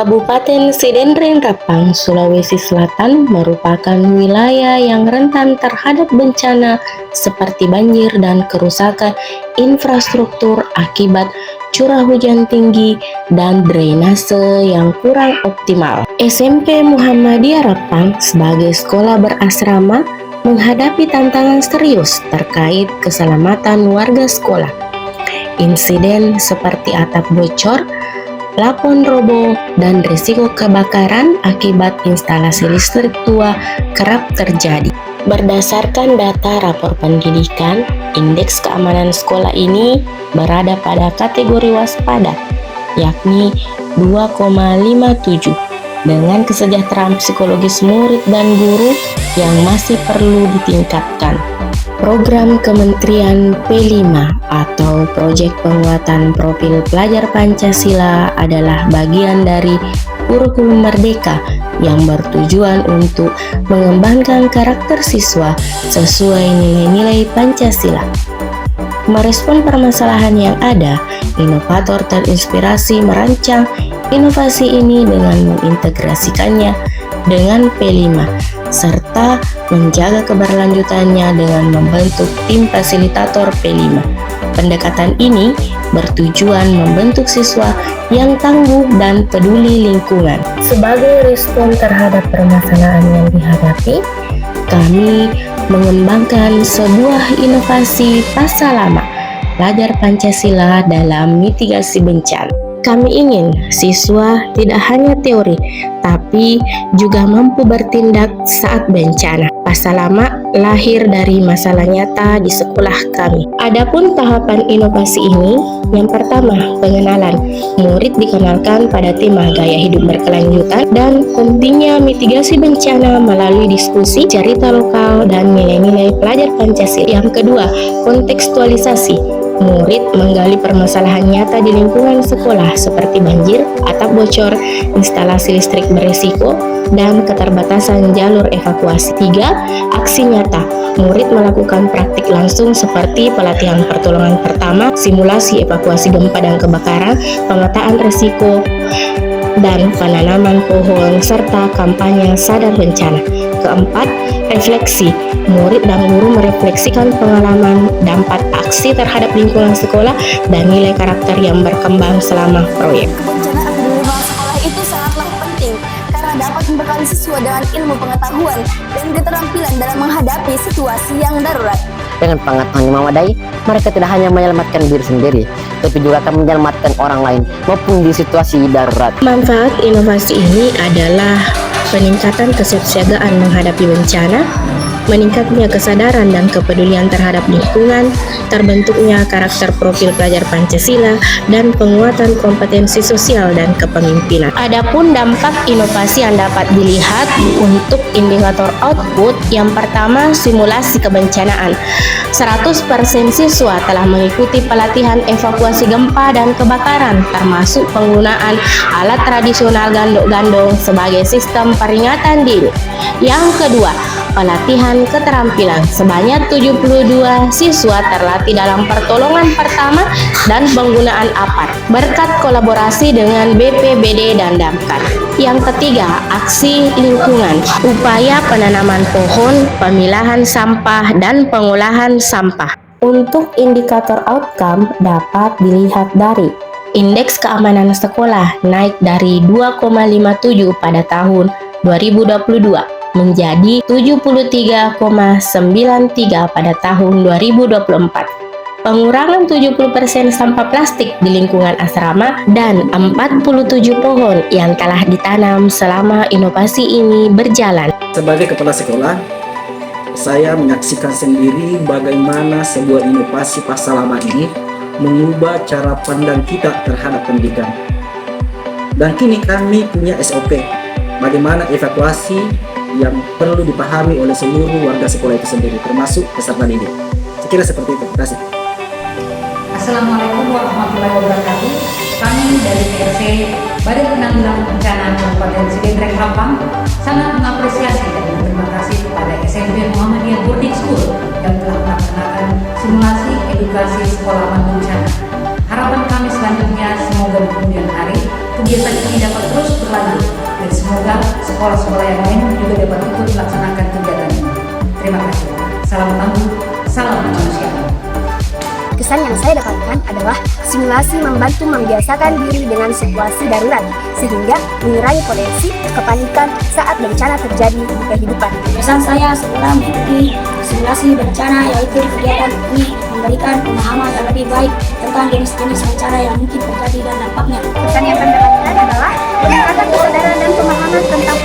Kabupaten Sidendreng Rapang, Sulawesi Selatan merupakan wilayah yang rentan terhadap bencana seperti banjir dan kerusakan infrastruktur akibat curah hujan tinggi dan drainase yang kurang optimal. SMP Muhammadiyah Rapang sebagai sekolah berasrama menghadapi tantangan serius terkait keselamatan warga sekolah. Insiden seperti atap bocor, plafon roboh, dan risiko kebakaran akibat instalasi listrik tua kerap terjadi. Berdasarkan data rapor pendidikan, indeks keamanan sekolah ini berada pada kategori waspada, yakni 2,57, dengan kesejahteraan psikologis murid dan guru yang masih perlu ditingkatkan. Program Kementerian P5 atau Proyek Penguatan Profil Pelajar Pancasila adalah bagian dari kurikulum Merdeka yang bertujuan untuk mengembangkan karakter siswa sesuai nilai-nilai Pancasila. Merespon permasalahan yang ada, inovator terinspirasi merancang inovasi ini dengan mengintegrasikannya dengan P5 serta menjaga keberlanjutannya dengan membentuk tim fasilitator P5. Pendekatan ini bertujuan membentuk siswa yang tangguh dan peduli lingkungan. Sebagai respon terhadap permasalahan yang dihadapi, kami mengembangkan sebuah inovasi pasal lama pelajar Pancasila dalam mitigasi bencana. Kami ingin siswa tidak hanya teori, tapi juga mampu bertindak saat bencana. Pasal lama lahir dari masalah nyata di sekolah kami. Adapun tahapan inovasi ini, yang pertama, pengenalan. Murid dikenalkan pada tema gaya hidup berkelanjutan dan pentingnya mitigasi bencana melalui diskusi, cerita lokal, dan nilai-nilai pelajar Pancasila. Yang kedua, kontekstualisasi. Murid menggali permasalahan nyata di lingkungan sekolah seperti banjir, atap bocor, instalasi listrik berisiko, dan keterbatasan jalur evakuasi. 3. Aksi nyata. Murid melakukan praktik langsung seperti pelatihan pertolongan pertama, simulasi evakuasi gempa dan kebakaran, pemetaan risiko, dan penanaman pohon, serta kampanye sadar bencana. Keempat, refleksi. Murid dan guru merefleksikan pengalaman, dampak aksi terhadap lingkungan sekolah, dan nilai karakter yang berkembang selama proyek. Kebencanaan di lingkungan sekolah itu sangatlah penting karena dapat membekali siswa dengan ilmu pengetahuan dan keterampilan dalam menghadapi situasi yang darurat. Dengan pengetahuan yang memadai, mereka tidak hanya menyelamatkan diri sendiri, tapi juga akan menyelamatkan orang lain maupun di situasi darurat. Manfaat inovasi ini adalah peningkatan kesiapsiagaan menghadapi bencana, meningkatnya kesadaran dan kepedulian terhadap lingkungan, terbentuknya karakter profil pelajar Pancasila, dan penguatan kompetensi sosial dan kepemimpinan. Adapun dampak inovasi yang dapat dilihat untuk indikator output, yang pertama, simulasi kebencanaan. 100% siswa telah mengikuti pelatihan evakuasi gempa dan kebakaran, termasuk penggunaan alat tradisional gandok-gandong sebagai sistem peringatan dini. Yang kedua, pelatihan keterampilan. Sebanyak 72 siswa terlatih dalam pertolongan pertama dan penggunaan APAR berkat kolaborasi dengan BPBD dan Damkar. Yang ketiga, aksi lingkungan. Upaya penanaman pohon, pemilahan sampah, dan pengolahan sampah. Untuk indikator outcome dapat dilihat dari indeks keamanan sekolah naik dari 2,57 pada tahun 2022 menjadi 73,93 pada tahun 2024. Pengurangan 70% sampah plastik di lingkungan asrama dan 47 pohon yang telah ditanam selama inovasi ini berjalan. Sebagai kepala sekolah, saya menyaksikan sendiri bagaimana sebuah inovasi pasal lama ini mengubah cara pandang kita terhadap pendidikan. Dan kini kami punya SOP bagaimana evakuasi yang perlu dipahami oleh seluruh warga sekolah itu sendiri, termasuk peserta didik. Saya kira seperti itu. Terima kasih. Assalamualaikum warahmatullahi wabarakatuh. Kami dari PRC Badan Penanggulangan Bencana Kabupaten Sidendreng Rapang sangat mengapresiasi dan berterima kasih kepada SMP Muhammadiyah Boarding School yang telah melaksanakan simulasi edukasi sekolah aman bencana. Harapan kami selanjutnya semoga di kemudian hari kegiatan ini dapat terus berlanjut dan semoga sekolah-sekolah yang lain juga dapat ikut melaksanakan kegiatan ini. Terima kasih. Salam tangguh, salam kemanusiaan. Kesan yang saya dapatkan adalah simulasi membantu membiasakan diri dengan situasi darurat sehingga mengurangi potensi kepanikan saat bencana terjadi di kehidupan. Pesan saya setelah mengikuti simulasi bencana yaitu kegiatan ini memberikan pemahaman yang lebih baik tentang jenis-jenis bencana yang mungkin terjadi dan dampaknya. Pesan yang saya dapatkan adalah meningkatkan kesadaran dan pemahaman tentang